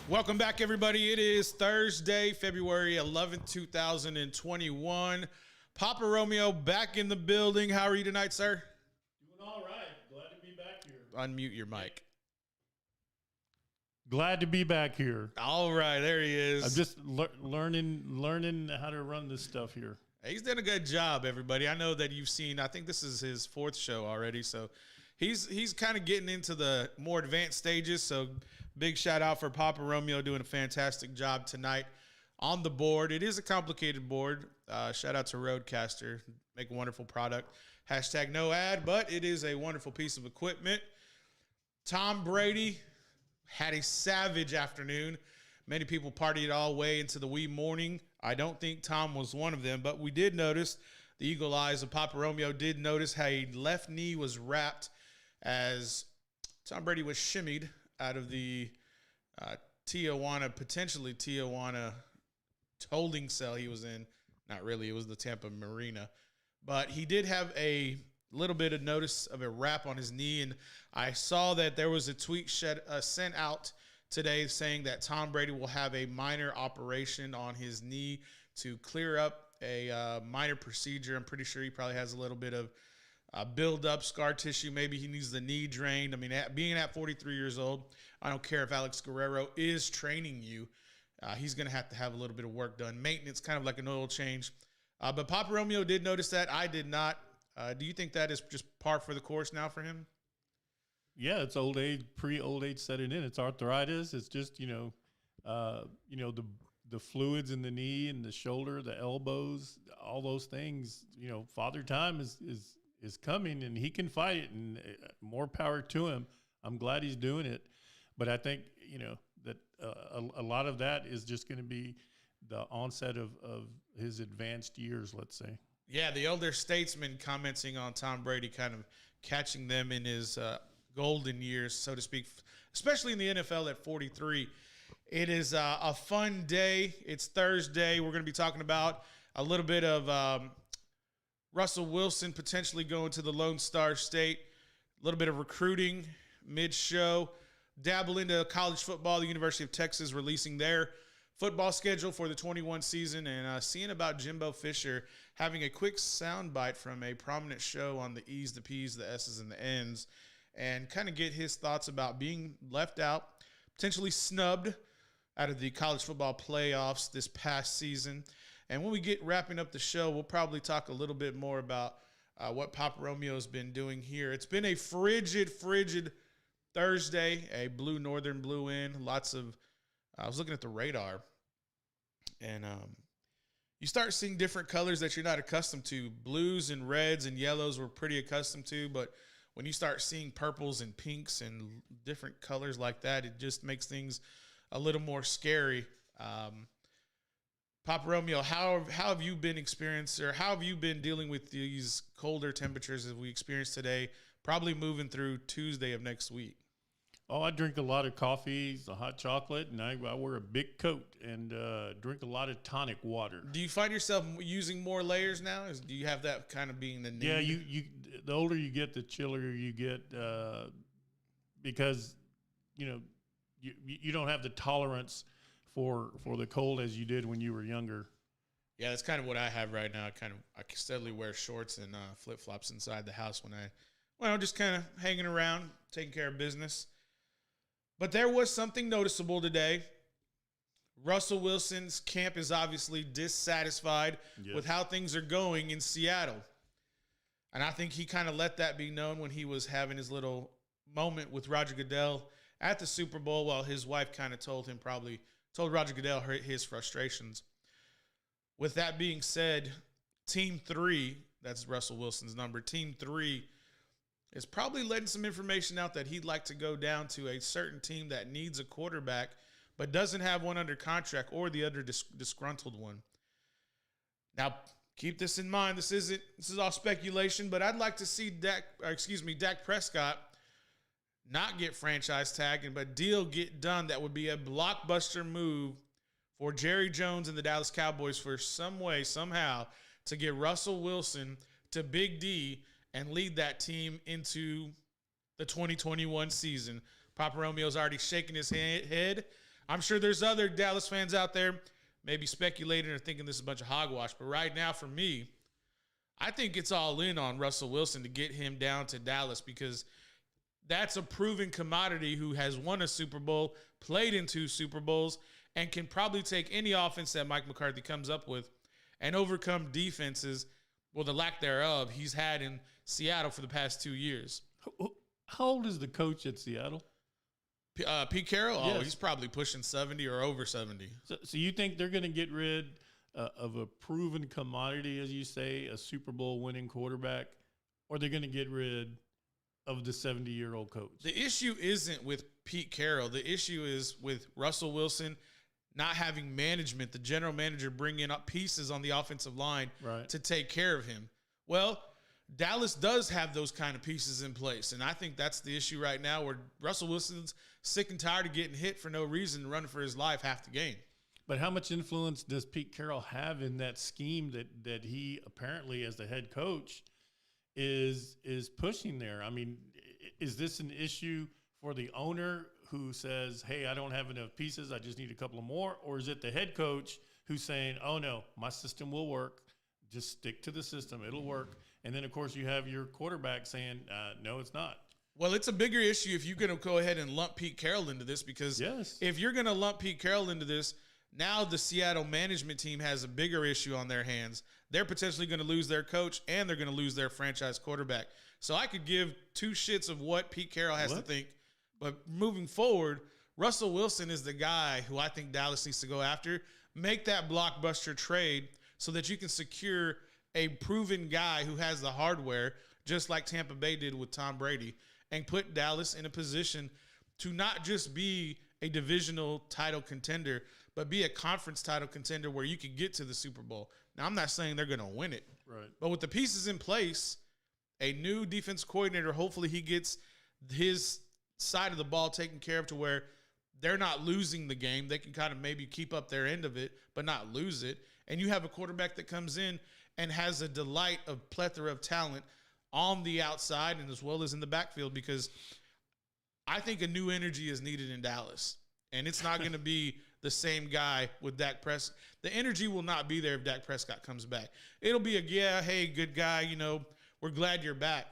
Welcome back, everybody. It is Thursday, February 11th, 2021. Papa Romeo back in the building. How are you tonight, sir? Doing all right. Glad to be back here. Unmute your mic. Glad to be back here. All right, there he is. I'm just learning how to run this stuff here. He's done a good job, everybody. I know that you've seen, I think this is his fourth show already, so he's kind of getting into the more advanced stages, so big shout out for Papa Romeo doing a fantastic job tonight on the board. It is a complicated board. Shout out to Rodecaster. Make a wonderful product. Hashtag no ad, but it is a wonderful piece of equipment. Tom Brady had a savage afternoon. Many people partied all the way into the wee morning. I don't think Tom was one of them, but we did notice, the eagle eyes of Papa Romeo did notice how a left knee was wrapped as Tom Brady was shimmied out of the potentially Tijuana holding cell he was in. Not really, it was the Tampa Marina. But he did have a little bit of notice of a wrap on his knee, and I saw that there was a tweet sent out today saying that Tom Brady will have a minor operation on his knee to clear up a minor procedure. I'm pretty sure he probably has a little bit of build-up scar tissue. Maybe he needs the knee drained. I mean, being at 43 years old, I don't care if Alex Guerrero is training you. He's going to have a little bit of work done. Maintenance, kind of like an oil change. But Papa Romeo did notice that. I did not. Do you think that is just par for the course now for him? Yeah, it's old age, pre-old age setting in. It's arthritis. It's just, the fluids in the knee and the shoulder, the elbows, all those things. Father Time is coming, and he can fight it, and more power to him. I'm glad he's doing it. But I think, that a lot of that is just going to be the onset of his advanced years, let's say. Yeah, the elder statesman commenting on Tom Brady, kind of catching them in his golden years, so to speak, especially in the NFL at 43. It is a fun day. It's Thursday. We're going to be talking about a little bit of Russell Wilson potentially going to the Lone Star State, a little bit of recruiting mid-show, dabble into college football. The University of Texas releasing their football schedule for the 21 season, and seeing about Jimbo Fisher having a quick soundbite from a prominent show on the E's, the P's, the S's, and the N's, and kind of get his thoughts about being left out, potentially snubbed out of the college football playoffs this past season. And when we get wrapping up the show, we'll probably talk a little bit more about what Papa Romeo's been doing here. It's been a frigid Thursday, a blue northern blew in. I was looking at the radar, and you start seeing different colors that you're not accustomed to. Blues and reds and yellows we're pretty accustomed to, but when you start seeing purples and pinks and different colors like that, it just makes things a little more scary. Papa Romeo, how have you been how have you been dealing with these colder temperatures that we experienced today, probably moving through Tuesday of next week? Oh, I drink a lot of coffee, the hot chocolate, and I wear a big coat and drink a lot of tonic water. Do you find yourself using more layers now? Do you have that kind of being the need? Yeah, the older you get, the chillier you get, because you don't have the tolerance for the cold as you did when you were younger. Yeah, that's kind of what I have right now. I steadily wear shorts and flip flops inside the house when I'm just kind of hanging around, taking care of business. But there was something noticeable today. Russell Wilson's camp is obviously dissatisfied with how things are going in Seattle. And I think he kind of let that be known when he was having his little moment with Roger Goodell at the Super Bowl, while his wife kind of told Roger Goodell his frustrations. With that being said, Team 3, that's Russell Wilson's number, Team 3 is probably letting some information out that he'd like to go down to a certain team that needs a quarterback but doesn't have one under contract, or the other disgruntled one. Now, keep this in mind. This is all speculation, but I'd like to see Dak Prescott not get franchise tagged, but deal get done. That would be a blockbuster move for Jerry Jones and the Dallas Cowboys for some way, somehow, to get Russell Wilson to Big D and lead that team into the 2021 season. Papa Romeo's already shaking his head. I'm sure there's other Dallas fans out there maybe speculating or thinking this is a bunch of hogwash. But right now, for me, I think it's all in on Russell Wilson to get him down to Dallas because that's a proven commodity who has won a Super Bowl, played in 2 Super Bowls, and can probably take any offense that Mike McCarthy comes up with and overcome defenses, well, the lack thereof, he's had in Seattle for the past 2 years. How old is the coach at Seattle? Pete Carroll? Yes. Oh, he's probably pushing 70 or over 70. So you think they're going to get rid of a proven commodity, as you say, a Super Bowl winning quarterback, or they're going to get rid of the 70-year-old coach? The issue isn't with Pete Carroll. The issue is with Russell Wilson not having management, the general manager bringing up pieces on the offensive line to take care of him. Well, Dallas does have those kind of pieces in place, and I think that's the issue right now where Russell Wilson's sick and tired of getting hit for no reason, running for his life half the game. But how much influence does Pete Carroll have in that scheme that he apparently, as the head coach, is pushing there? I mean, is this an issue for the owner who says, hey, I don't have enough pieces, I just need a couple of more? Or is it the head coach who's saying, oh, no, my system will work, just stick to the system, it'll work? And then, of course, you have your quarterback saying, no, it's not. Well, it's a bigger issue if you're going to go ahead and lump Pete Carroll into this because if you're going to lump Pete Carroll into this, now the Seattle management team has a bigger issue on their hands. They're potentially going to lose their coach and they're going to lose their franchise quarterback. So I could give 2 shits of what Pete Carroll has to think. But moving forward, Russell Wilson is the guy who I think Dallas needs to go after. Make that blockbuster trade so that you can secure a proven guy who has the hardware, just like Tampa Bay did with Tom Brady, and put Dallas in a position to not just be a divisional title contender, but be a conference title contender where you can get to the Super Bowl. Now, I'm not saying they're going to win it. Right. But with the pieces in place, a new defense coordinator, hopefully he gets his side of the ball taken care of to where they're not losing the game. They can kind of maybe keep up their end of it, but not lose it. And you have a quarterback that comes in and has a delight of plethora of talent on the outside and as well as in the backfield, because I think a new energy is needed in Dallas. And it's not going to be the same guy with Dak Prescott. The energy will not be there if Dak Prescott comes back. It'll be hey, good guy, we're glad you're back.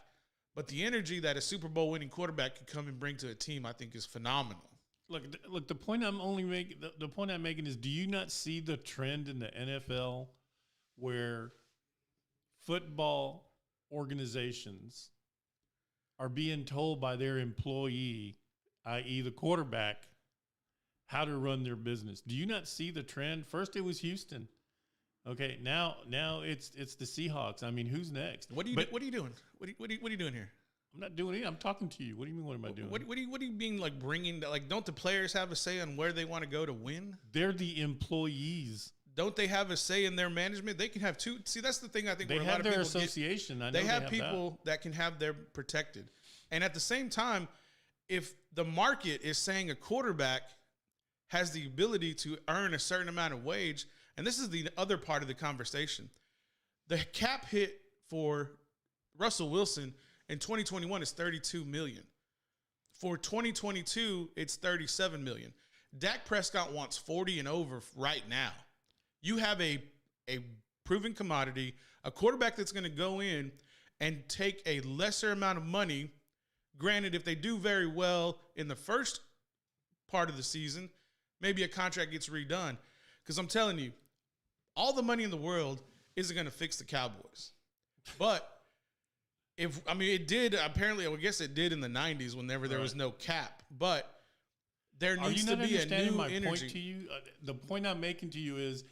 But the energy that a Super Bowl winning quarterback can come and bring to a team, I think, is phenomenal. Look. The point I'm making is, do you not see the trend in the NFL where football organizations are being told by their employee, i.e., the quarterback, how to run their business? Do you not see the trend? First, it was Houston. Okay, now it's the Seahawks. I mean, who's next? What are you doing? What are you doing here? I'm not doing it. I'm talking to you. What do you mean? What am I doing? What do you mean? Like bringing? Like, don't the players have a say on where they want to go to win? They're the employees. Don't they have a say in their management? They can have 2. See, that's the thing. I think they have their association. They have people that can have their protected, and at the same time, if the market is saying a quarterback has the ability to earn a certain amount of wage. And this is the other part of the conversation. The cap hit for Russell Wilson in 2021 is $32 million. For 2022, it's $37 million. Dak Prescott wants 40 and over right now. You have a proven commodity, a quarterback that's going to go in and take a lesser amount of money. Granted, if they do very well in the first part of the season, maybe a contract gets redone. Because I'm telling you, all the money in the world isn't going to fix the Cowboys. But it did, apparently, I guess it did in the 90s whenever there was no cap. But there needs to be a new energy. Point to you? The point I'm making to you is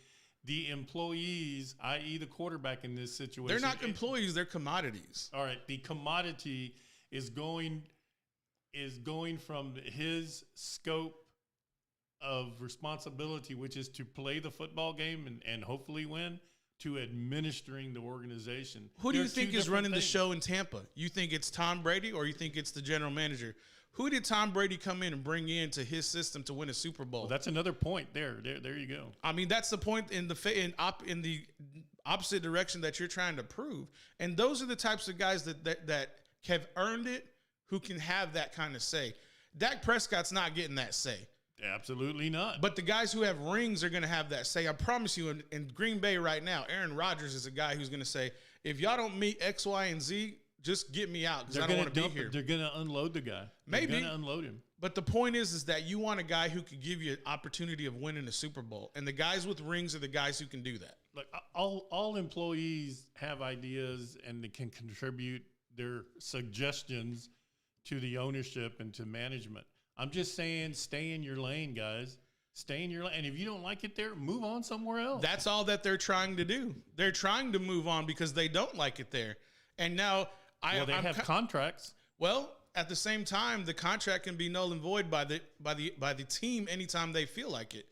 the employees, i.e. the quarterback in this situation. They're not employees, they're commodities. All right, the commodity is going from his scope of responsibility, which is to play the football game and hopefully win, to administering the organization. Who do you think is running the show in Tampa? You think it's Tom Brady or you think it's the general manager? Who did Tom Brady come in and bring into his system to win a Super Bowl? Well, that's another point there. There you go. I mean, that's the point in the opposite direction that you're trying to prove. And those are the types of guys that have earned it, who can have that kind of say. Dak Prescott's not getting that say. Absolutely not. But the guys who have rings are going to have that say. I promise you, in Green Bay right now, Aaron Rodgers is a guy who's going to say, if y'all don't meet X, Y, and Z, just get me out because I don't want to be here. They're going to unload the guy. Maybe. They're going to unload him. But the point is that you want a guy who could give you an opportunity of winning a Super Bowl. And the guys with rings are the guys who can do that. Like all employees have ideas and they can contribute their suggestions to the ownership and to management. I'm just saying, stay in your lane, guys. Stay in your lane. And if you don't like it there, move on somewhere else. That's all that they're trying to do. They're trying to move on because they don't like it there. And now they have contracts. Well, at the same time, the contract can be null and void by the team anytime they feel like it.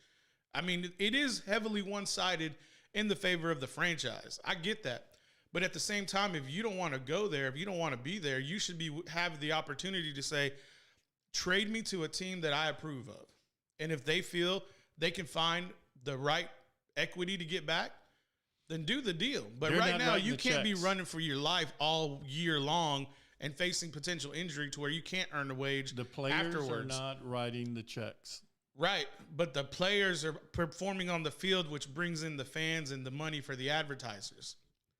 I mean, it is heavily one-sided in the favor of the franchise. I get that. But at the same time, if you don't want to go there, if you don't want to be there, you should have the opportunity to say, trade me to a team that I approve of. And if they feel they can find the right equity to get back, then do the deal. But They're right now, you can't be checks. running for your life all year long and facing potential injury to where you can't earn a wage The players afterwards. are not writing the checks. Right, but the players are performing on the field, which brings in the fans and the money for the advertisers.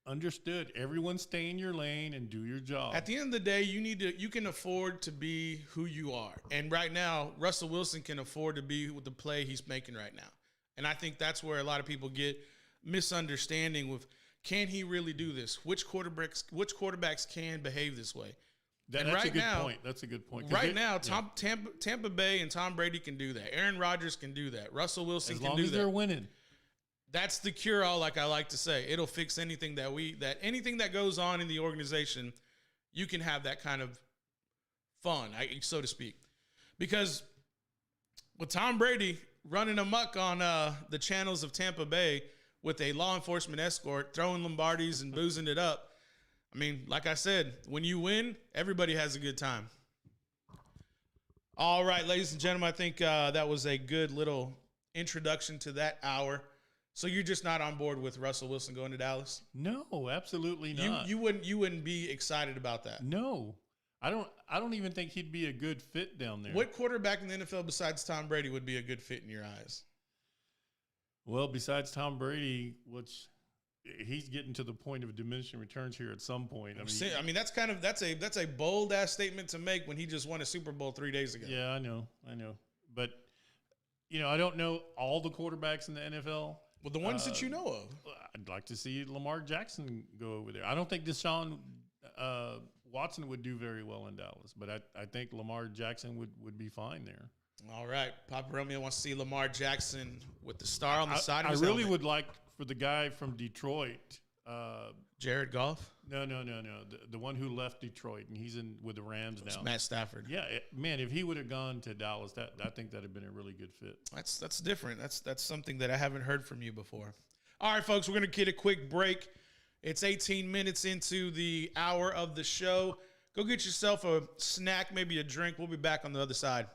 Understood. Everyone stay in your lane and do your job. At the end of the day, you can afford to be who you are. And right now, Russell Wilson can afford to be with the play he's making right now. And I think that's where a lot of people get misunderstanding with, can he really do this? Which quarterbacks can behave this way? That's right a good now- point. That's a good point. 'Cause Right now, Tampa Bay and Tom Brady can do that. Aaron Rodgers can do that. Russell Wilson as can long do as that. they're winning. That's the cure-all, like I like to say. It'll fix anything anything that goes on in the organization. You can have that kind of fun, so to speak, because with Tom Brady running amok on the channels of Tampa Bay with a law enforcement escort, throwing Lombardis and boozing it up. I mean, like I said, when you win, everybody has a good time. All right, ladies and gentlemen, I think that was a good little introduction to that hour. So you're just not on board with Russell Wilson going to Dallas? No, absolutely not. You wouldn't be excited about that. No. I don't even think he'd be a good fit down there. What quarterback in the NFL besides Tom Brady would be a good fit in your eyes? Well, besides Tom Brady, which he's getting to the point of diminishing returns here at some point. I mean that's a bold ass statement to make when he just won a Super Bowl 3 days ago. Yeah, I know. But I don't know all the quarterbacks in the NFL. Well, the ones that you know of. I'd like to see Lamar Jackson go over there. I don't think Deshaun Watson would do very well in Dallas, but I think Lamar Jackson would be fine there. All right. Papa Romeo wants to see Lamar Jackson with the star on the side of his I really helmet. would like for the guy from Detroit. Jared Goff? No. The one who left Detroit, and he's in with the Rams now. It's Matt Stafford. Yeah, man, if he would have gone to Dallas, I think that would have been a really good fit. That's different. That's something that I haven't heard from you before. All right, folks, we're going to get a quick break. It's 18 minutes into the hour of the show. Go get yourself a snack, maybe a drink. We'll be back on the other side.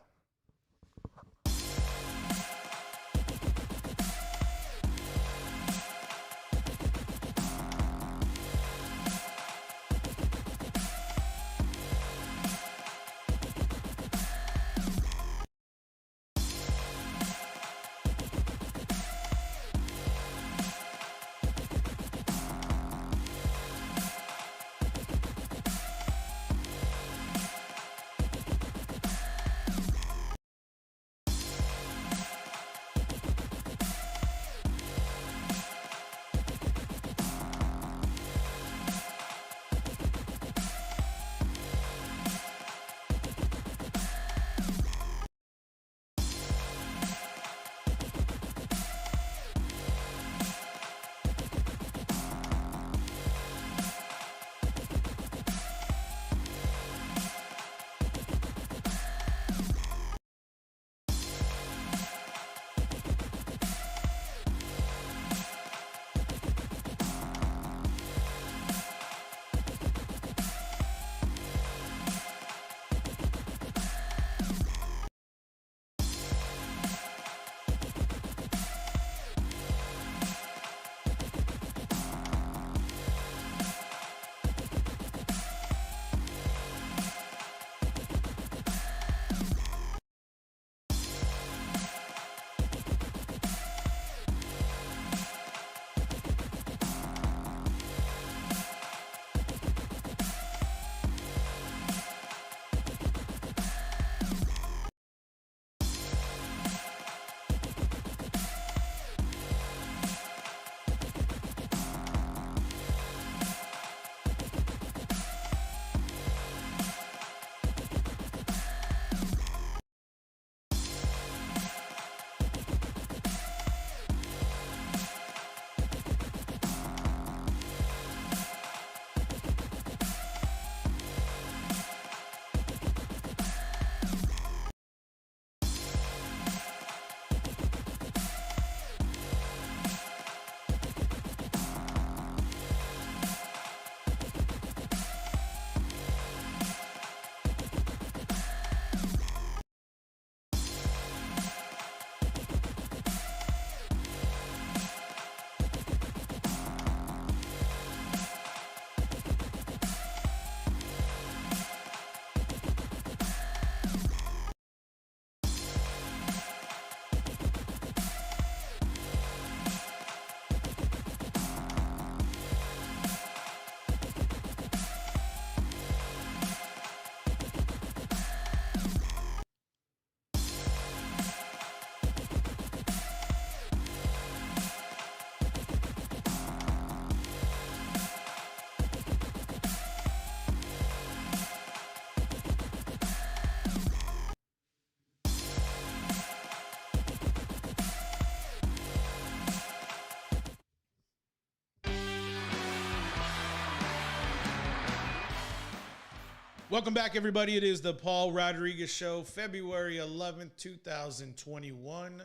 Welcome back, everybody. It is the Paul Rodriguez Show, February 11th, 2021.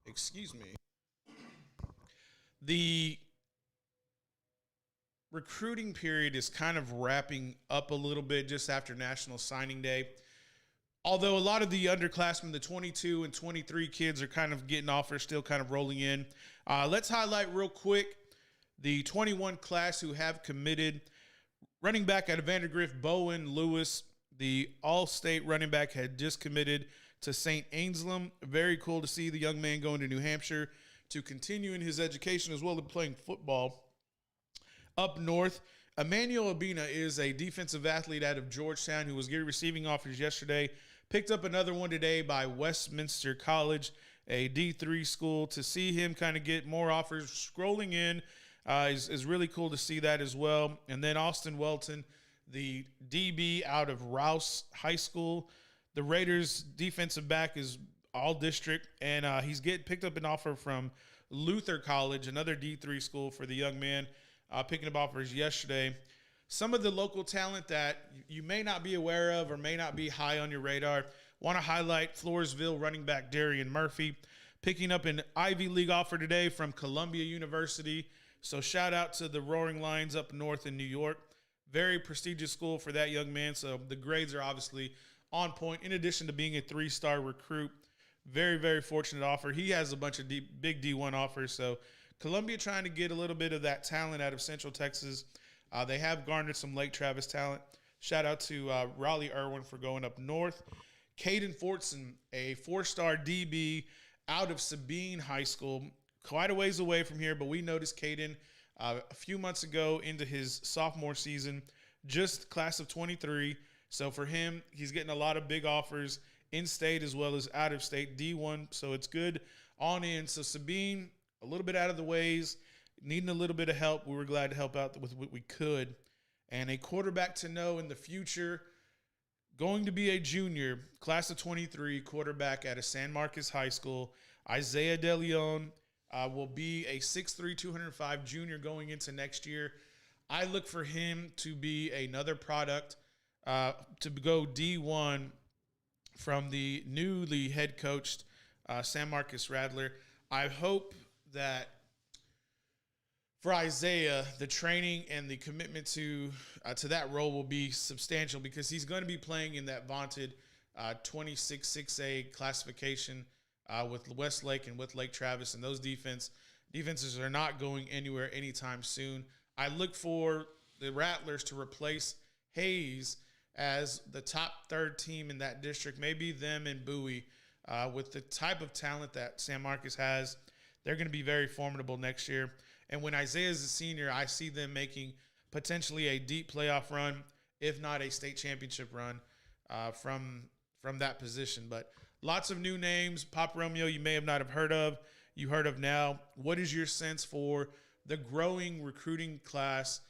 Excuse me. The recruiting period is kind of wrapping up a little bit just after National Signing Day. Although a lot of the underclassmen, the 22 and 23 kids, are kind of getting offers, still kind of rolling in. Let's highlight real quick the 21 class who have committed. Running back out of Vandergrift, Bowen Lewis, the all-state running back, had just committed to St. Anselm. Very cool to see the young man going to New Hampshire to continue in his education as well as playing football. Up north, Emmanuel Abina is a defensive athlete out of Georgetown who was getting receiving offers yesterday. Picked up another one today by Westminster College, a D3 school. To see him kind of get more offers scrolling in is really cool to see that as well. And then Austin Welton, the DB out of Rouse High School. The Raiders defensive back is all district, and he's getting picked up an offer from Luther College, another D3 school for the young man, picking up offers yesterday. Some of the local talent that you may not be aware of or may not be high on your radar. Want to highlight Floresville running back Darian Murphy, picking up an Ivy League offer today from Columbia University. So shout out to the Roaring Lions up north in New York. Very prestigious school for that young man. So the grades are obviously on point, in addition to being a 3-star recruit. Very, very fortunate offer. He has a bunch of big D1 offers. So Columbia trying to get a little bit of that talent out of Central Texas. They have garnered some Lake Travis talent. Shout out to Raleigh Irwin for going up north. Caden Fortson, a 4-star DB out of Sabine High School. Quite a ways away from here, but we noticed Caden a few months ago into his sophomore season, just class of 23. So for him, he's getting a lot of big offers in-state as well as out-of-state D1. So it's good on in. So Sabine, a little bit out of the ways, needing a little bit of help. We were glad to help out with what we could. And a quarterback to know in the future, going to be a junior, class of 23, quarterback out of San Marcos High School. Isaiah DeLeon will be a 6'3", 205 junior going into next year. I look for him to be another product to go D1 from the newly head coached San Marcos Rattler. I hope that for Isaiah, the training and the commitment to that role will be substantial, because he's going to be playing in that vaunted 26-6A classification with Westlake and with Lake Travis, and those defenses are not going anywhere anytime soon. I look for the Rattlers to replace Hayes as the top third team in that district, maybe them and Bowie. With the type of talent that San Marcos has, they're going to be very formidable next year. And when Isaiah's a senior, I see them making potentially a deep playoff run, if not a state championship run from that position. But lots of new names. Pop Romeo, you may have not have heard of. You heard of now. What is your sense for the growing recruiting class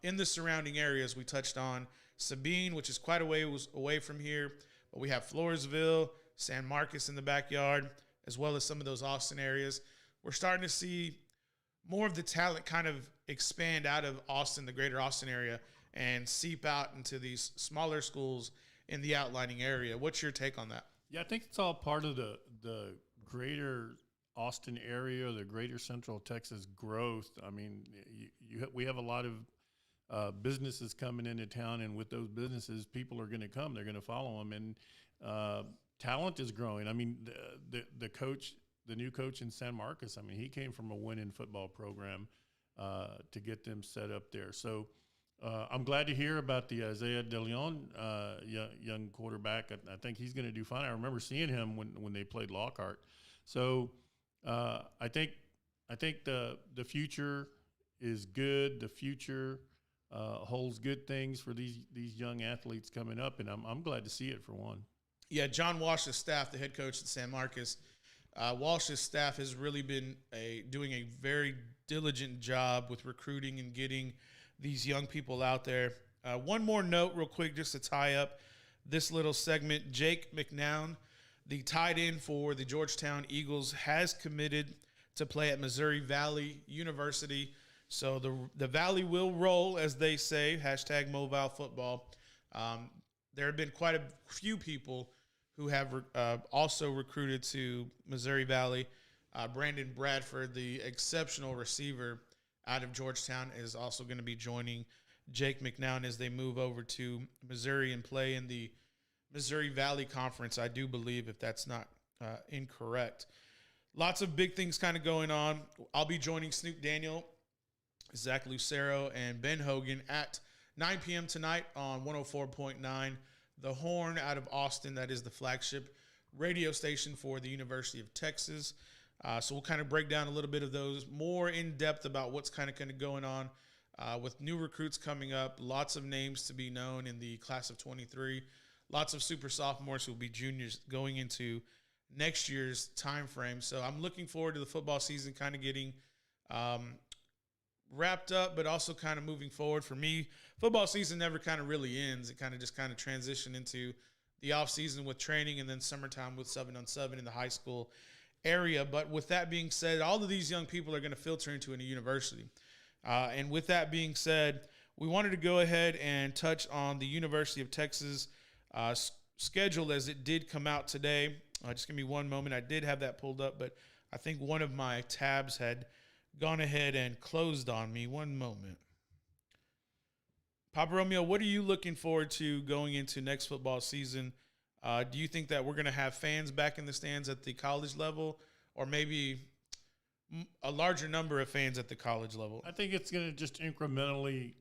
in the surrounding areas? We touched on Sabine, which is quite a ways away from here. But we have Floresville, San Marcos in the backyard, as well as some of those Austin areas. We're starting to see more of the talent kind of expand out of Austin, the greater Austin area, and seep out into these smaller schools in the outlining area. What's your take on that? Yeah, I think it's all part of the greater Austin area, the greater Central Texas growth. I mean, we have a lot of businesses coming into town, and with those businesses, people are going to come. They're going to follow them, and talent is growing. I mean, the coach, the new coach in San Marcos, I mean, he came from a winning football program to get them set up there. So I'm glad to hear about the Isaiah DeLeon young quarterback. I think he's going to do fine. I remember seeing him when they played Lockhart. So I think the future is good. The future holds good things for these young athletes coming up, and I'm glad to see it for one. Yeah, John Walsh's staff, the head coach at San Marcos, Walsh's staff has really been doing a very diligent job with recruiting and getting these young people out there. One more note real quick just to tie up this little segment. Jake McNown, the tight end for the Georgetown Eagles, has committed to play at Missouri Valley University. So the Valley will roll, as they say, hashtag Movile football. there have been quite a few people who have also recruited to Missouri Valley. Brandon Bradford, the exceptional receiver out of Georgetown, is also going to be joining Jake McNown as they move over to Missouri and play in the Missouri Valley Conference, I do believe, if that's not incorrect. Lots of big things kind of going on. I'll be joining Snoop Daniel, Zach Lucero, and Ben Hogan at 9 p.m. tonight on 104.9 The Horn out of Austin. That is the flagship radio station for the University of Texas. So we'll kind of break down a little bit of those, more in depth about what's kind of going on with new recruits coming up. Lots of names to be known in the class of 23. Lots of super sophomores who will be juniors going into next year's time frame. So I'm looking forward to the football season kind of getting wrapped up, but also kind of moving forward. For me, football season never kind of really ends. It kind of just transition into the off season with training and then summertime with 7-on-7 in the high school area. But with that being said, all of these young people are going to filter into a university. And with that being said, we wanted to go ahead and touch on the University of Texas schedule as it did come out today. Just give me one moment. I did have that pulled up, but I think one of my tabs had gone ahead and closed on me. One moment. Papa Romeo, what are you looking forward to going into next football season? Do you think that we're going to have fans back in the stands at the college level, or maybe a larger number of fans at the college level? I think it's going to just incrementally,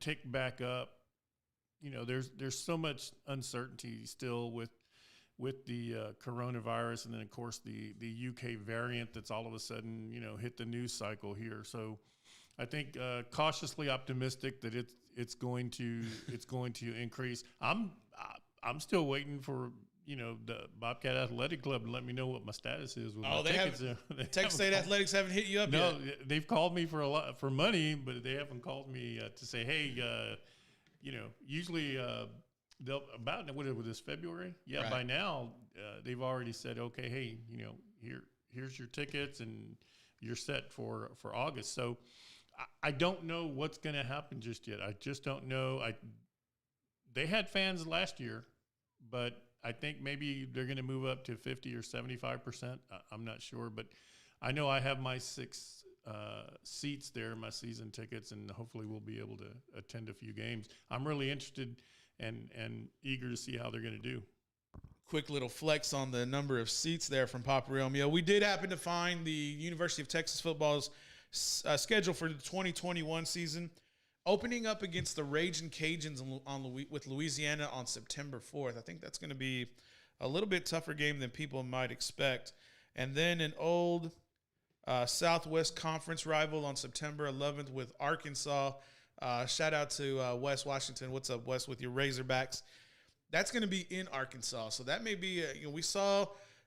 tick back up. There's so much uncertainty still with the coronavirus, and then of course the UK variant that's all of a sudden hit the news cycle here. So I think cautiously optimistic that it's going to increase. I'm still waiting for the Bobcat Athletic Club to let me know what my status is with my tickets. Texas State Athletics haven't hit you up yet. No, they've called me for money, but they haven't called me to say, hey, usually they'll about what was this February? Yeah, right. By now they've already said, okay, hey, here's your tickets and you're set for August. So I don't know what's going to happen just yet. I just don't know. They had fans last year, but I think maybe they're going to move up to 50 or 75%. I'm not sure, but I know I have my 6 seats there, my season tickets, and hopefully we'll be able to attend a few games. I'm really interested and eager to see how they're going to do. Quick little flex on the number of seats there from Papa Romeo. We did happen to find the University of Texas football's schedule for the 2021 season, opening up against the Ragin' Cajuns with Louisiana on September 4th. I think that's going to be a little bit tougher game than people might expect. And then an old Southwest Conference rival on September 11th with Arkansas. Shout out to Wes Washington. What's up, Wes, with your Razorbacks? That's going to be in Arkansas. So that may be, we saw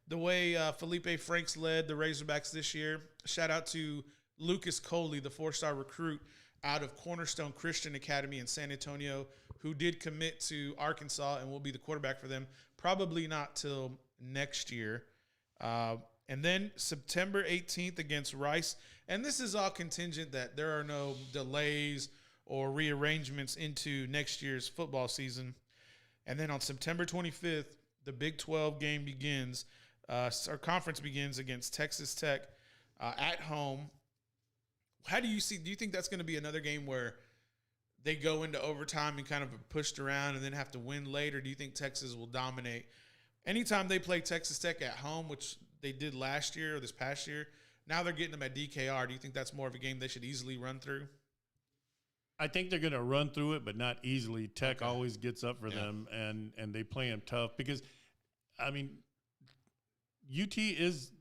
the way Felipe Franks led the Razorbacks this year. Shout out to Lucas Coley, the 4-star recruit out of Cornerstone Christian Academy in San Antonio, who did commit to Arkansas and will be the quarterback for them, probably not till next year. And then September 18th against Rice. And this is all contingent that there are no delays or rearrangements into next year's football season. And then on September 25th, the Big 12 game begins. Our conference begins against Texas Tech at home. How do you think that's going to be another game where they go into overtime and kind of are pushed around and then have to win late? Or do you think Texas will dominate? Anytime they play Texas Tech at home, which they did last year or this past year, now they're getting them at DKR. Do you think that's more of a game they should easily run through? I think they're going to run through it, but not easily. Tech always gets up for them, and they play them tough because, UT is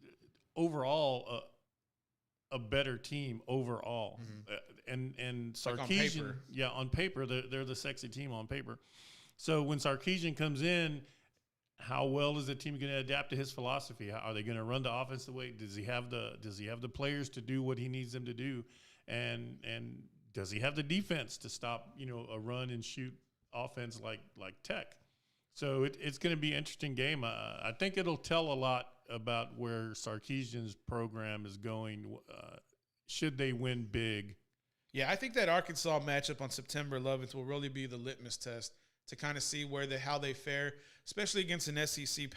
overall a better team overall. Mm-hmm. And Sarkisian, on paper, they're the sexy team on paper. So when Sarkisian comes in, how well is the team going to adapt to his philosophy? Are they going to run the offense the way? Does he have the players to do what he needs them to do? And does he have the defense to stop, a run and shoot offense like Tech? So it's going to be an interesting game. I think it'll tell a lot about where Sarkisian's program is going. Should they win big? Yeah, I think that Arkansas matchup on September 11th will really be the litmus test to kind of see how they fare, especially against an SEC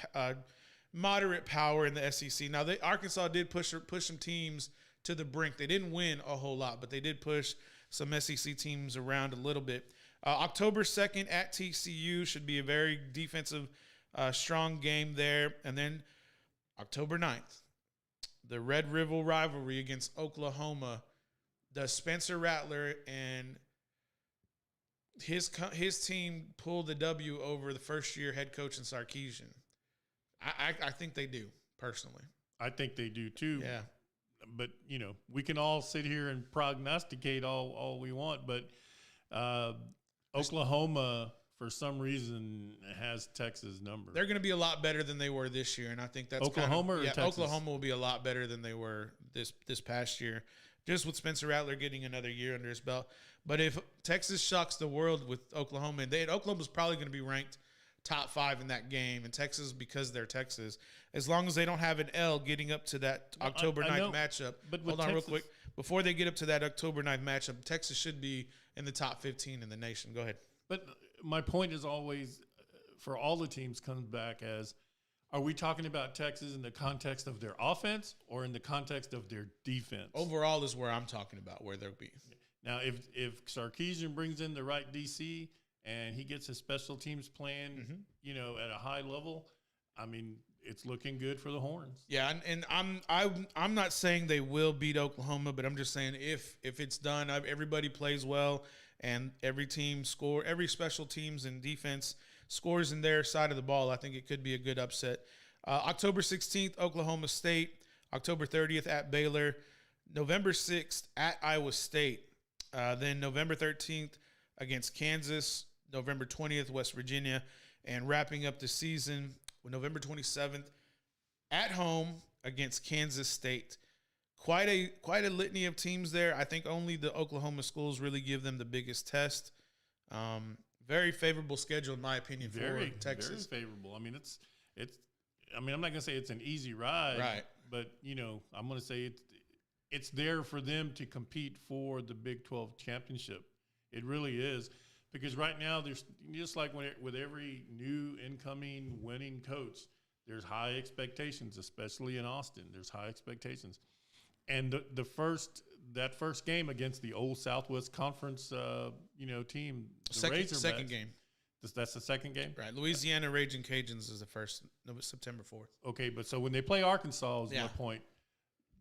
moderate power in the SEC. Now, Arkansas did push some teams to the brink. They didn't win a whole lot, but they did push some SEC teams around a little bit. October 2nd at TCU should be a very defensive, strong game there. And then October 9th, the Red River rivalry against Oklahoma. Does Spencer Rattler and his team pull the W over the first-year head coach in Sarkisian? I think they do, personally. I think they do too. Yeah. But, we can all sit here and prognosticate all we want, but Oklahoma, for some reason, has Texas' number. They're going to be a lot better than they were this year, and I think that's Oklahoma or Texas? Oklahoma will be a lot better than they were this past year, just with Spencer Rattler getting another year under his belt. But if Texas shocks the world with Oklahoma, and Oklahoma's probably going to be ranked top 5 in that game, and Texas, because they're Texas, as long as they don't have an L getting up to that October 9th matchup. But hold on real quick. Before they get up to that October 9th matchup, Texas should be in the top 15 in the nation. Go ahead. But my point is always, for all the teams, comes back as, are we talking about Texas in the context of their offense or in the context of their defense? Overall is where I'm talking about, where they'll be. Now, if Sarkisian brings in the right DC and he gets his special teams playing, at a high level, I mean, it's looking good for the Horns. Yeah, and I'm not saying they will beat Oklahoma, but I'm just saying if it's done, everybody plays well, and every special teams and defense scores in their side of the ball, I think it could be a good upset. October 16th, Oklahoma State. October 30th at Baylor. November 6th at Iowa State. Then November 13th against Kansas. November 20th, West Virginia. And wrapping up the season, November 27th at home against Kansas State. Quite a litany of teams there. I think only the Oklahoma schools really give them the biggest test. Very favorable schedule, in my opinion, for Texas. Very favorable. I mean, it's. I mean, I'm not gonna say it's an easy ride, right? But I'm gonna say it's there for them to compete for the Big 12 championship. It really is, because right now there's just like with every new incoming winning coach, there's high expectations, especially in Austin. There's high expectations. And that first game against the old Southwest Conference, team, second game. That's the second game, right? Louisiana Raging Cajuns is the first, September 4th. Okay, but so when they play Arkansas, is my point.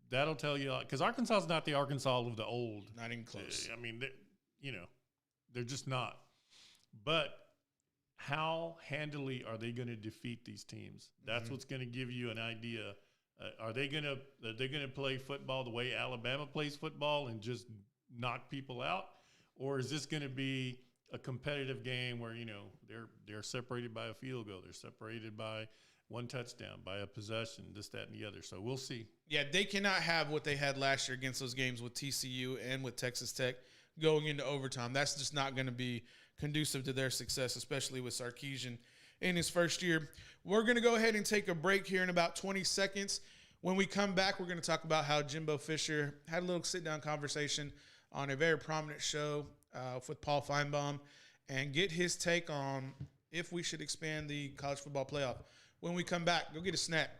That'll tell you, because Arkansas is not the Arkansas of the old. Not even close. I mean, they're just not. But how handily are they going to defeat these teams? That's what's going to give you an idea. Are they gonna play football the way Alabama plays football and just knock people out, or is this going to be a competitive game where they're separated by a field goal, they're separated by one touchdown, by a possession, this, that, and the other? So we'll see. Yeah, they cannot have what they had last year against those games with TCU and with Texas Tech going into overtime. That's just not going to be conducive to their success, especially with Sarkisian in his first year. We're going to go ahead and take a break here in about 20 seconds. When we come back, we're going to talk about how Jimbo Fisher had a little sit-down conversation on a very prominent show with Paul Feinbaum and get his take on if we should expand the college football playoff. When we come back, go get a snack.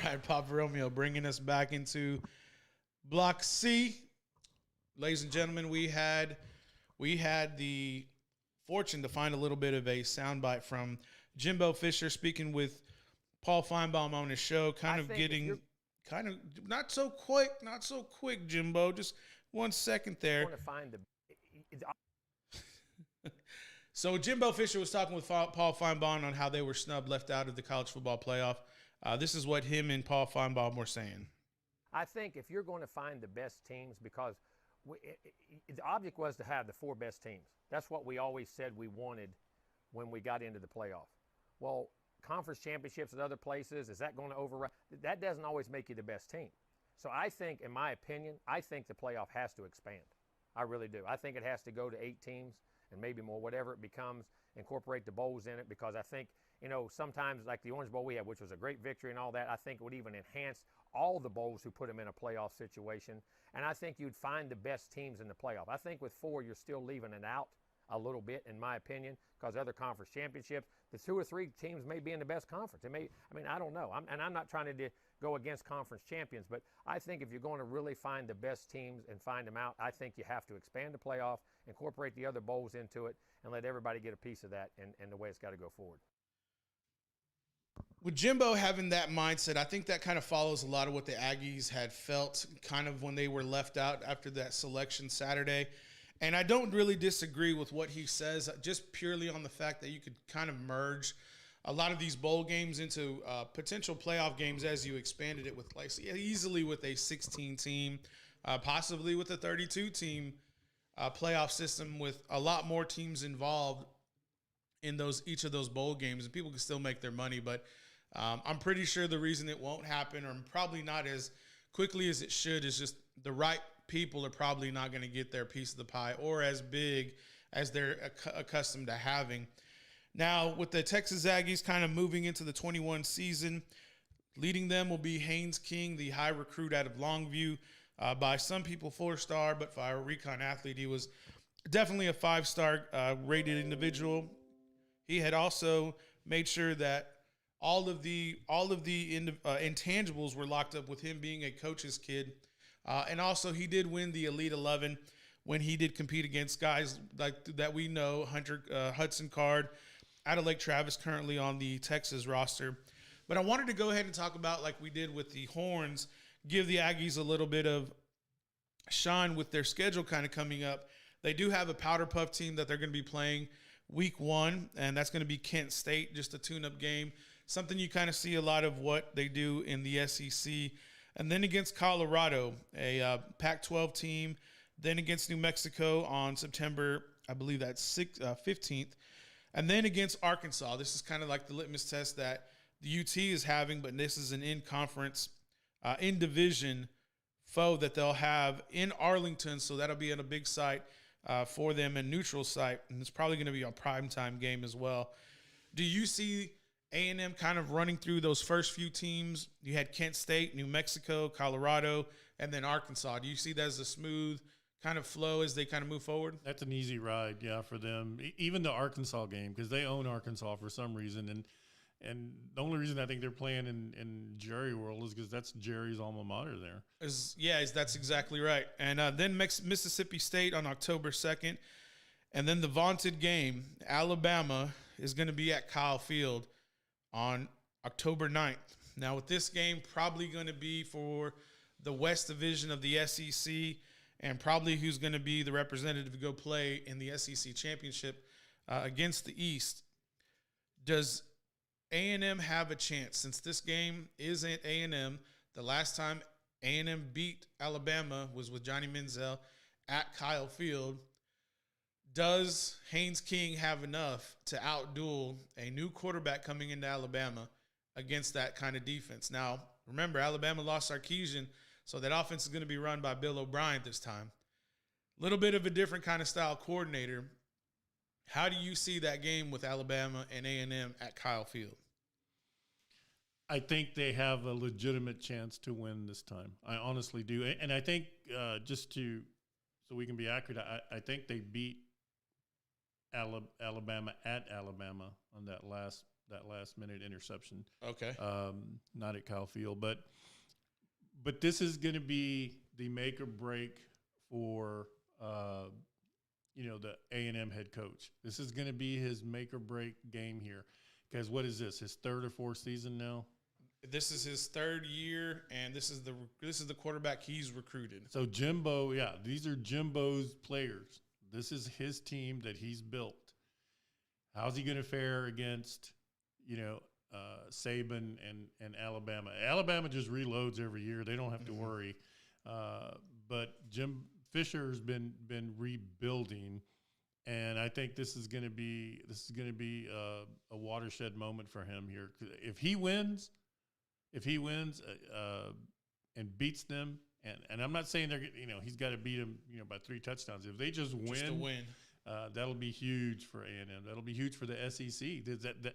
right, Papa Romeo, bringing us back into Block C. Ladies and gentlemen, we had the fortune to find a little bit of a soundbite from Jimbo Fisher speaking with Paul Feinbaum on his show, kind of not so quick, Jimbo. Just 1 second there. So Jimbo Fisher was talking with Paul Feinbaum on how they were snubbed, left out of the college football playoff. This is what him and Paul Feinbaum were saying. I think if you're going to find the best teams, because the object was to have the 4 best teams. That's what we always said we wanted when we got into the playoff. Well, conference championships at other places, is that going to override? That doesn't always make you the best team. So I think, in my opinion, I think the playoff has to expand. I really do. I think it has to go to 8 teams and maybe more, whatever it becomes, incorporate the bowls in it, because I think, sometimes like the Orange Bowl we had, which was a great victory and all that, I think it would even enhance all the bowls who put them in a playoff situation. And I think you'd find the best teams in the playoff. I think with 4, you're still leaving it out a little bit, in my opinion, because other conference championships, the 2 or 3 teams may be in the best conference. I don't know. I'm not trying to go against conference champions, but I think if you're going to really find the best teams and find them out, I think you have to expand the playoff, incorporate the other bowls into it, and let everybody get a piece of that and the way it's got to go forward. With Jimbo having that mindset, I think that kind of follows a lot of what the Aggies had felt kind of when they were left out after that selection Saturday. And I don't really disagree with what he says, just purely on the fact that you could kind of merge a lot of these bowl games into potential playoff games as you expanded it with easily with a 16-team, possibly with a 32-team playoff system with a lot more teams involved in each of those bowl games, and people can still make their money. But I'm pretty sure the reason it won't happen, or probably not as quickly as it should, is just the right people are probably not going to get their piece of the pie or as big as they're accustomed to having. Now, with the Texas Aggies kind of moving into the 21 season, leading them will be Haynes King, the high recruit out of Longview. By some people, 4-star, but for a recon athlete, he was definitely a 5-star rated individual. He had also made sure that all of the intangibles were locked up with him being a coach's kid. And also he did win the Elite 11 when he did compete against guys like that we know, Hudson Card out of Lake Travis, currently on the Texas roster. But I wanted to go ahead and talk about, like we did with the Horns, give the Aggies a little bit of shine with their schedule kind of coming up. They do have a Powder Puff team that they're going to be playing week 1, and that's going to be Kent State, just a tune-up game, something you kind of see a lot of what they do in the SEC. And then against Colorado, a Pac-12 team, then against New Mexico on September, I believe that's 15th, and then against Arkansas. This is kind of like the litmus test that the UT is having, but this is an in-conference, in-division foe that they'll have in Arlington, so that'll be at a big site for them, a neutral site, and it's probably going to be a primetime game as well. Do you see A&M kind of running through those first few teams? You had Kent State, New Mexico, Colorado, and then Arkansas. Do you see that as a smooth kind of flow as they kind of move forward? That's an easy ride, yeah, for them. Even the Arkansas game, because they own Arkansas for some reason, and the only reason I think they're playing in Jerry World is because that's Jerry's alma mater there. That's exactly right. And then Mississippi State on October 2nd, and then the vaunted game, Alabama, is going to be at Kyle Field on October 9th. Now, with this game probably going to be for the West Division of the SEC, and probably who's going to be the representative to go play in the SEC championship against the East. Does A&M have a chance? Since this game is at A&M, the last time A&M beat Alabama was with Johnny Manziel at Kyle Field. Does Haynes King have enough to outduel a new quarterback coming into Alabama against that kind of defense? Now, remember, Alabama lost Sarkisian, so that offense is going to be run by Bill O'Brien this time. A little bit of a different kind of style coordinator. How do you see that game with Alabama and A&M at Kyle Field? I think they have a legitimate chance to win this time. I honestly do. And I think so we can be accurate, I think they beat Alabama at Alabama on that that last minute interception. Okay. Not at Kyle Field, but this is going to be the make or break for the A&M head coach. This is going to be his make or break game here, because what is this? His third or fourth season now? This is his third year, and this is the quarterback he's recruited. So Jimbo, these are Jimbo's players. This is his team that he's built. How's he going to fare against, Saban and Alabama? Alabama just reloads every year. They don't have to worry. But Jim Fisher's been rebuilding, and I think this is going to be a watershed moment for him here. If he wins and beats them, and I'm not saying he's got to beat them by 3 touchdowns. If they just win, that'll be huge for A&M. That'll be huge for the SEC.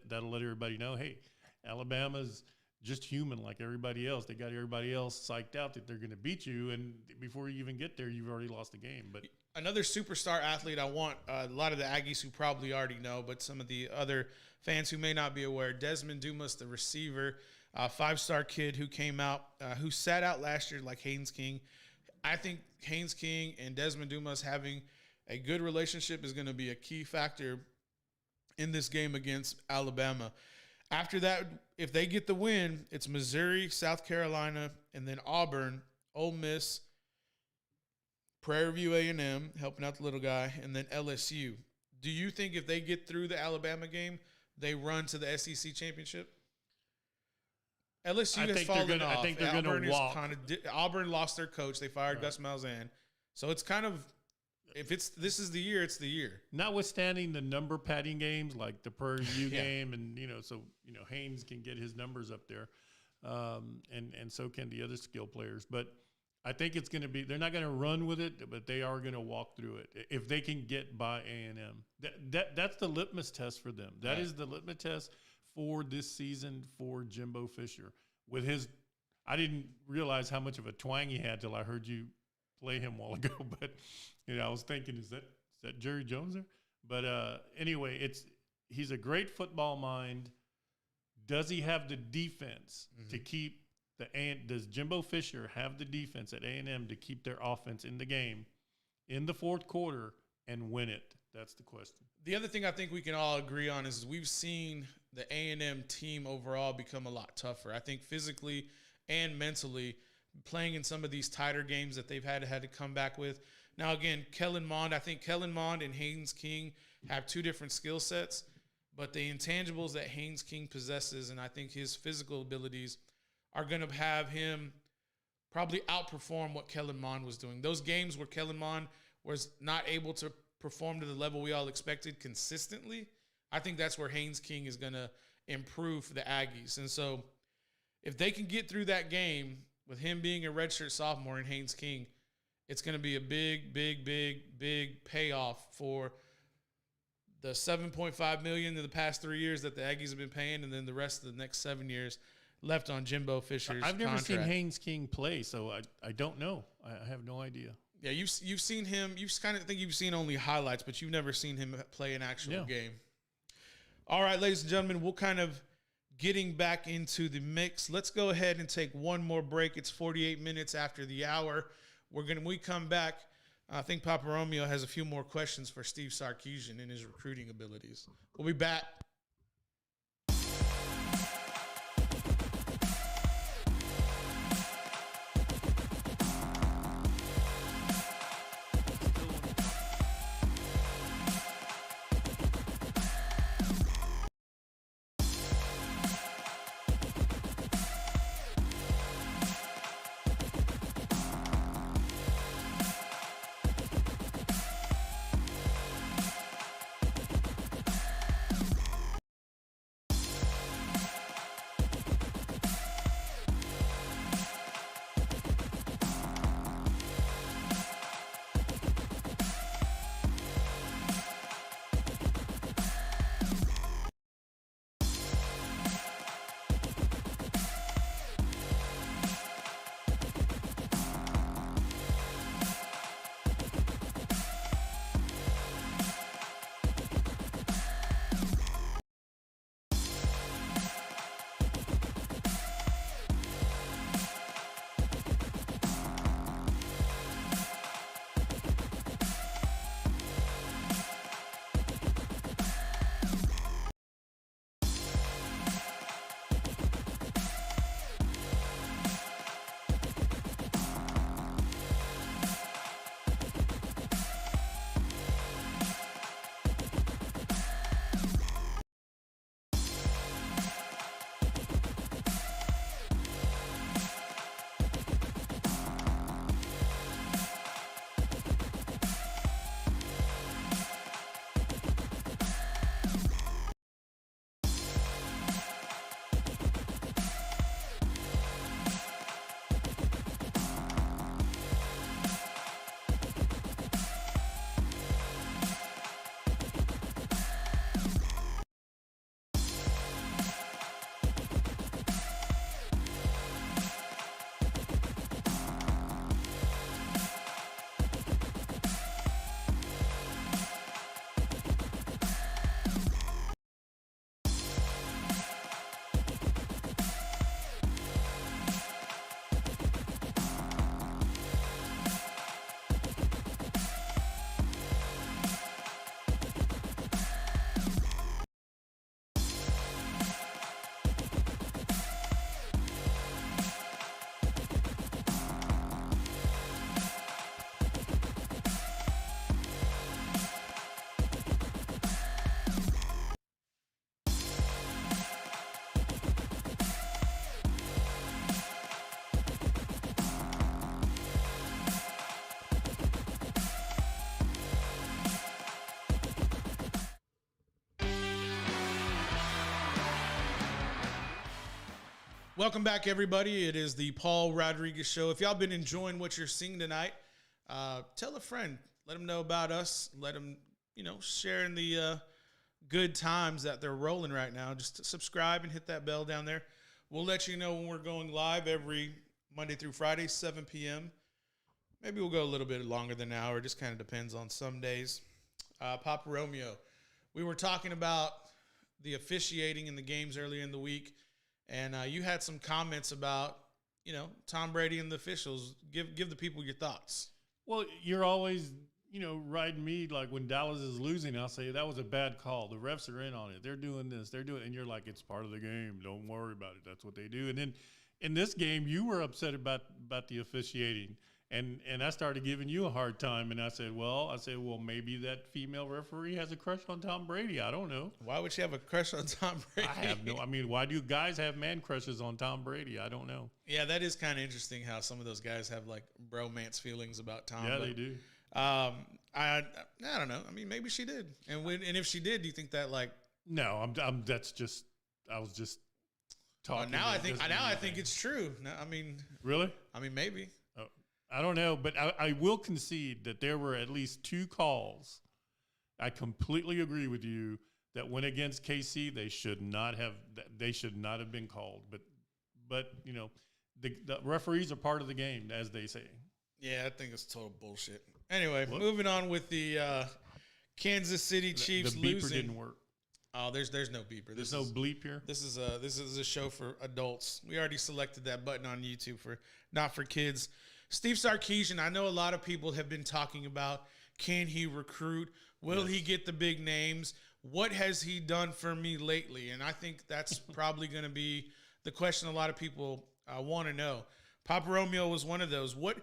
That'll let everybody know, hey, Alabama's just human like everybody else. They got everybody else psyched out that they're going to beat you, and before you even get there, you've already lost the game. But another superstar athlete I want, a lot of the Aggies who probably already know, but some of the other fans who may not be aware, Desmond Dumas, the receiver, 5-star kid who came out, who sat out last year like Haynes King. I think Haynes King and Desmond Dumas having a good relationship is going to be a key factor in this game against Alabama. After that, if they get the win, it's Missouri, South Carolina, and then Auburn, Ole Miss, Prairie View A&M, helping out the little guy, and then LSU. Do you think if they get through the Alabama game, they run to the SEC championship? LSU has fallen off. I think they're going to walk. Auburn lost their coach. They fired Gus Malzahn. So it's kind of, if this is the year, it's the year. Notwithstanding the number padding games like the Prairie View game, and Haynes can get his numbers up there, and so can the other skill players. But I think it's going to be, they're not going to run with it, but they are going to walk through it if they can get by A&M. That's the litmus test for them. That is the litmus test for this season for Jimbo Fisher. With his, I didn't realize how much of a twang he had till I heard you play him a while ago. But I was thinking, is that Jerry Jones there? But anyway, he's a great football mind. Does he have the defense to keep does Jimbo Fisher have the defense at A&M to keep their offense in the game in the fourth quarter and win it? That's the question. The other thing I think we can all agree on is we've seen the A&M team overall become a lot tougher. I think physically and mentally, playing in some of these tighter games that they've had to come back with. Now, again, Kellen Mond and Haynes King have 2 different skill sets, but the intangibles that Haynes King possesses, and I think his physical abilities, are going to have him probably outperform what Kellen Mond was doing. Those games where Kellen Mond was not able to perform to the level we all expected consistently, I think that's where Haynes King is going to improve for the Aggies. And so if they can get through that game with him being a redshirt sophomore and Haynes King, it's going to be a big, big, big, big payoff for the $7.5 million in the past 3 years that the Aggies have been paying, and then the rest of the next 7 years left on Jimbo Fisher's I've never contract. seen Haynes King play, so I don't know. I have no idea. Yeah, you've seen him. You kind of think you've seen only highlights, but you've never seen him play an actual game. All right, ladies and gentlemen, we'll kind of getting back into the mix. Let's go ahead and take one more break. It's 48 minutes after the hour. When we come back, I think Papa Romeo has a few more questions for Steve Sarkisian and his recruiting abilities. We'll be back. Welcome back, everybody. It is the Paul Rodriguez Show. If y'all been enjoying what you're seeing tonight, tell a friend. Let them know about us. Let them, sharing the good times that they're rolling right now. Just subscribe and hit that bell down there. We'll let you know when we're going live every Monday through Friday, 7 p.m. Maybe we'll go a little bit longer than an hour. It just kind of depends on some days. Papa Romeo, we were talking about the officiating in the games earlier in the week. And you had some comments about, Tom Brady and the officials. Give the people your thoughts. Well, you're always, riding me like when Dallas is losing. I'll say that was a bad call. The refs are in on it. They're doing this. They're doing it. And you're like, it's part of the game. Don't worry about it. That's what they do. And then in this game, you were upset about the officiating. And I started giving you a hard time, and I said, well, maybe that female referee has a crush on Tom Brady. I don't know. Why would she have a crush on Tom Brady? Why do guys have man crushes on Tom Brady? I don't know. Yeah, that is kind of interesting how some of those guys have like bromance feelings about Tom. Yeah, they do. I don't know. I mean, maybe she did. And if she did, do you think that like? No, I was just talking. Now I think it's true. No, I mean, really? I mean, maybe. I don't know, but I will concede that there were at least 2 calls. I completely agree with you that went against KC. They should not have been called. But the referees are part of the game, as they say. Yeah, I think it's total bullshit. Anyway, moving on with the Kansas City Chiefs the beeper losing. didn't work. Oh, there's no beeper. There's no bleep here. This is a show for adults. We already selected that button on YouTube for not for kids. Steve Sarkisian, I know a lot of people have been talking about, can he recruit? Will he get the big names? What has he done for me lately? And I think that's probably going to be the question a lot of people want to know. Papa Romeo was one of those. What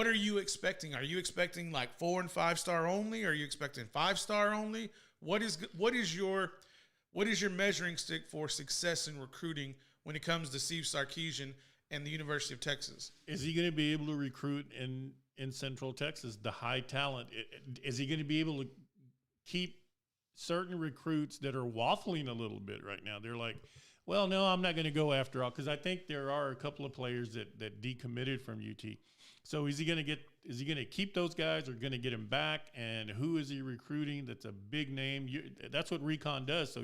are you expecting? Are you expecting like 4- and 5-star only? Are you expecting 5-star only? What is your measuring stick for success in recruiting when it comes to Steve Sarkisian and the University of Texas? Is he going to be able to recruit in Central Texas, the high talent? Is he going to be able to keep certain recruits that are waffling a little bit right now? They're like, well, no, I'm not going to go after all, because I think there are a couple of players that decommitted from UT. So is he going to keep those guys or going to get them back? And who is he recruiting that's a big name? That's what Recon does. So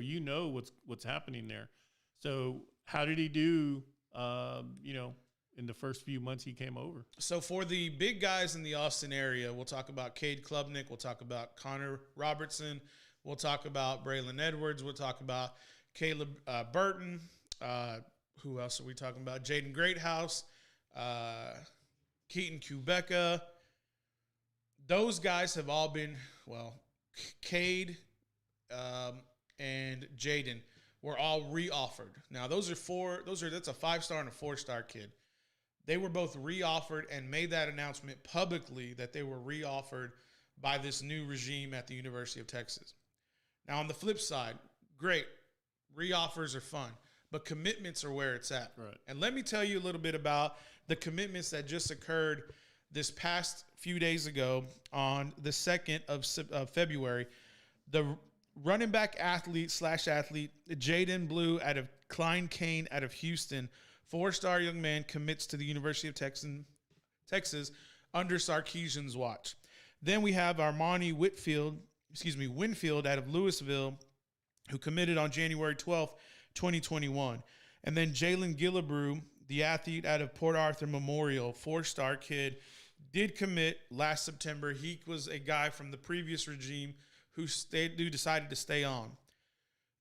what's happening there. So how did he do, in the first few months he came over? So for the big guys in the Austin area, we'll talk about Cade Klubnik. We'll talk about Connor Robertson. We'll talk about Braylon Edwards. We'll talk about Caleb Burton. Who else are we talking about? Jaden Greathouse. Keaton Kubeka. Those guys have all been, Cade and Jaden were all re-offered. Now, that's a 5-star and a 4-star kid. They were both re-offered and made that announcement publicly that they were re-offered by this new regime at the University of Texas. Now, on the flip side, great. Re-offers are fun, but commitments are where it's at. Right. And let me tell you a little bit about the commitments that just occurred this past few days ago on the 2nd of February. The running back athlete, Jaden Blue out of Klein Kane out of Houston, 4-star young man, commits to the University of Texas under Sarkisian's watch. Then we have Armani Winfield out of Louisville, who committed on January 12th, 2021. And then Jalen Gillibrew, the athlete out of Port Arthur Memorial, 4-star kid, did commit last September. He was a guy from the previous regime who decided to stay on.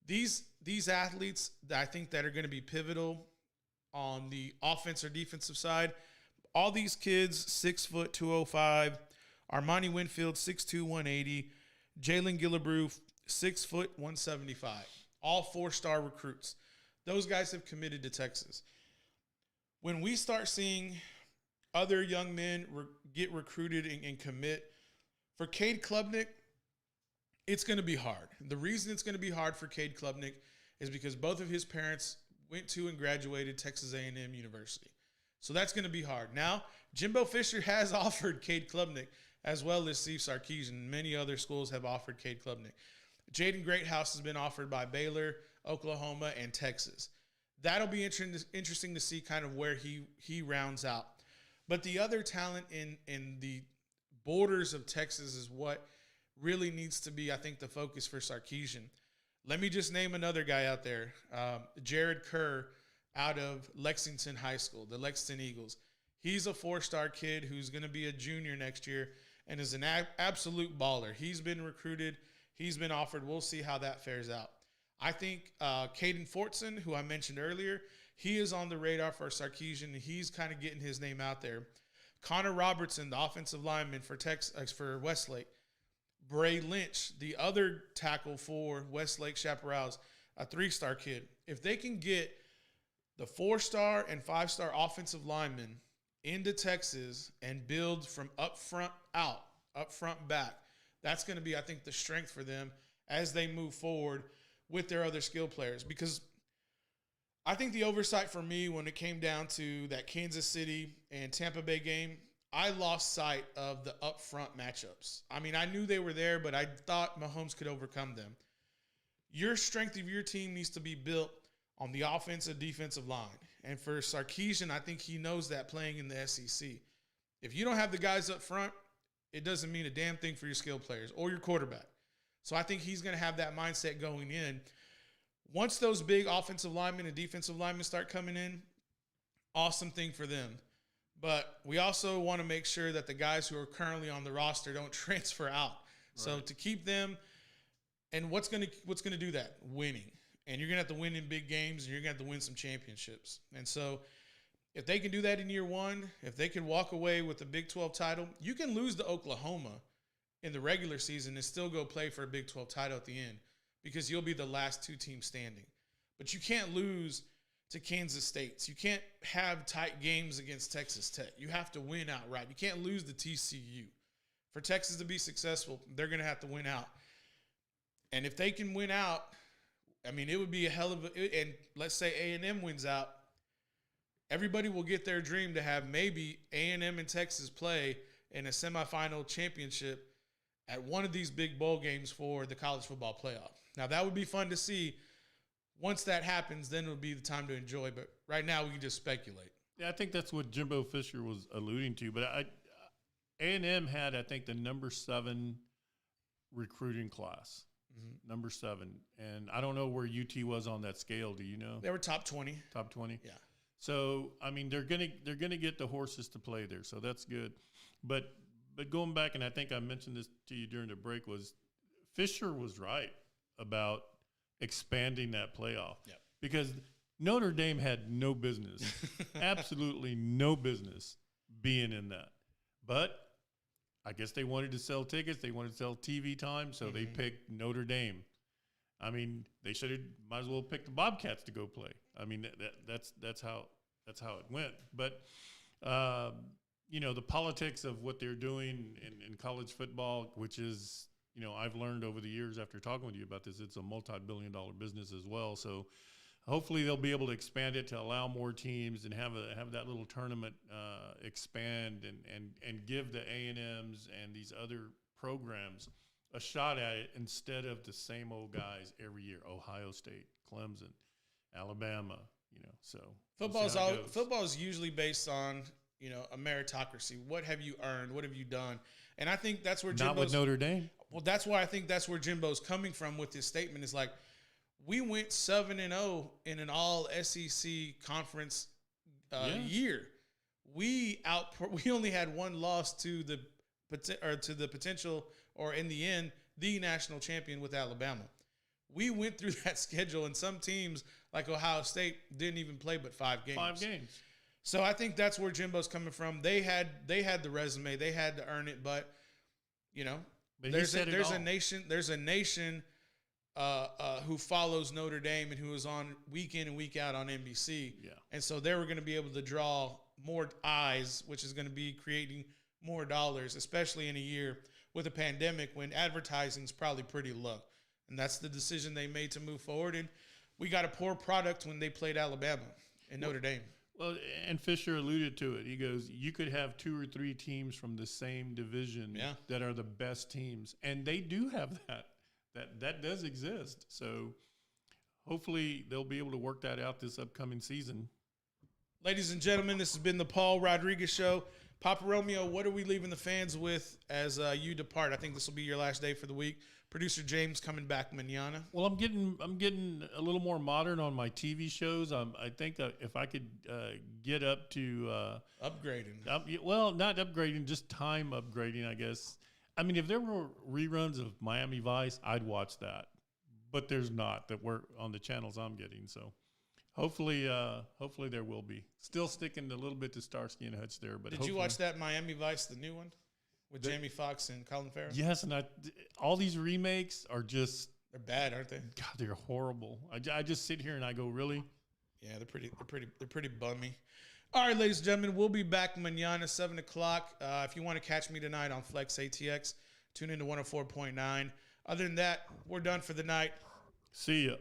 These athletes, I think, that are going to be pivotal on the offense or defensive side. All these kids, 6 foot 205. Armani Winfield, 6'2", 180. Jalen Gillibrew, 6 foot 175. All 4-star recruits. Those guys have committed to Texas. When we start seeing other young men get recruited and commit, for Cade Klubnik, it's going to be hard. The reason it's going to be hard for Cade Klubnik is because both of his parents went to and graduated Texas A&M University. So that's going to be hard. Now, Jimbo Fisher has offered Cade Klubnik, as well as Steve Sarkisian. Many other schools have offered Cade Klubnik. Jaden Greathouse has been offered by Baylor, Oklahoma, and Texas. that'll be interesting to see kind of where he rounds out. But the other talent in the borders of Texas is what really needs to be, I think, the focus for Sarkisian. Let me just name another guy out there, Jared Kerr out of Lexington High School, the Lexington Eagles. He's a 4-star kid who's going to be a junior next year and is an absolute baller. He's been recruited. He's been offered. We'll see how that fares out. I think Caden Fortson, who I mentioned earlier, he is on the radar for Sarkisian. He's kind of getting his name out there. Connor Robertson, the offensive lineman for Westlake. Bray Lynch, the other tackle for Westlake Chaparrals, a 3-star kid. If they can get the 4-star and 5-star offensive linemen into Texas and build from up front back, that's going to be, I think, the strength for them as they move forward with their other skill players. Because I think the oversight for me when it came down to that Kansas City and Tampa Bay game, I lost sight of the upfront matchups. I mean, I knew they were there, but I thought Mahomes could overcome them. Your strength of your team needs to be built on the offensive, defensive line. And for Sarkisian, I think he knows that playing in the SEC. If you don't have the guys up front, it doesn't mean a damn thing for your skill players or your quarterback. So I think he's going to have that mindset going in. Once those big offensive linemen and defensive linemen start coming in, awesome thing for them. But we also want to make sure that the guys who are currently on the roster don't transfer out. Right. So to keep them, and what's going to do that? Winning. And you're going to have to win in big games, and you're going to have to win some championships. And so if they can do that in year one, if they can walk away with the Big 12 title, you can lose to Oklahoma in the regular season and still go play for a Big 12 title at the end because you'll be the last 2 teams standing. But you can't lose to Kansas State. You can't have tight games against Texas Tech. You have to win outright. You can't lose to TCU. For Texas to be successful, they're going to have to win out. And if they can win out, I mean, it would be a hell of a – and let's say A&M wins out, everybody will get their dream to have maybe A&M and Texas play in a semifinal championship at one of these big bowl games for the college football playoff. Now, that would be fun to see. Once that happens, then it would be the time to enjoy. But right now, we can just speculate. Yeah, I think that's what Jimbo Fisher was alluding to. But A&M had, I think, the number 7 recruiting class. Mm-hmm. Number 7. And I don't know where UT was on that scale. Do you know? They were top 20. Top 20? Yeah. So, I mean, they're gonna get the horses to play there. So that's good. But going back, and I think I mentioned this to you during the break, was Fisher was right about expanding that playoff. Yep. Because Notre Dame had no business, absolutely no business being in that. But I guess they wanted to sell tickets. They wanted to sell TV time, so they picked Notre Dame. I mean, they might as well pick the Bobcats to go play. I mean, that's how it went. But you know, the politics of what they're doing in college football, which is, you know, I've learned over the years after talking with you about this, it's a multi-billion-dollar business as well. So hopefully they'll be able to expand it to allow more teams and have that little tournament expand and give the A&Ms and these other programs a shot at it instead of the same old guys every year. Ohio State, Clemson, Alabama, you know. So football's usually based on, you know, a meritocracy. What have you earned? What have you done? And I think that's where not with Notre Dame. Well, that's why I think that's where Jimbo's coming from with his statement. Is like, we went 7-0 in an all SEC conference year. We only had one loss to the potential, or in the end, the national champion with Alabama. We went through that schedule, and some teams like Ohio State didn't even play but 5 games. 5 games. So I think that's where Jimbo's coming from. They had the resume, they had to earn it, but you know, there's a nation who follows Notre Dame and who is on week in and week out on NBC. Yeah. And so they were going to be able to draw more eyes, which is going to be creating more dollars, especially in a year with a pandemic when advertising is probably pretty low. And that's the decision they made to move forward. And we got a poor product when they played Alabama and Notre Dame. Well, and Fisher alluded to it. He goes, you could have 2 or 3 teams from the same division that are the best teams. And they do have that. That does exist. So hopefully they'll be able to work that out this upcoming season. Ladies and gentlemen, this has been the Paul Rodriguez Show. Papa Romeo, what are we leaving the fans with as you depart? I think this will be your last day for the week. Producer James coming back manana. Well, I'm getting a little more modern on my TV shows. I think that if I could get up to upgrading. Well, not upgrading, just time upgrading, I guess. I mean, if there were reruns of Miami Vice, I'd watch that. But there's not that work on the channels I'm getting. So hopefully there will be. Still sticking a little bit to Starsky and Hutch there. But did you watch that Miami Vice, the new one, with Jamie Foxx and Colin Farrell? Yes, and all these remakes are just they're bad, aren't they? God, they're horrible. I just sit here and I go, really? Yeah, they're pretty bummy. All right, ladies and gentlemen, we'll be back manana 7 o'clock. If you want to catch me tonight on Flex ATX, tune into 104.9. Other than that, we're done for the night. See ya.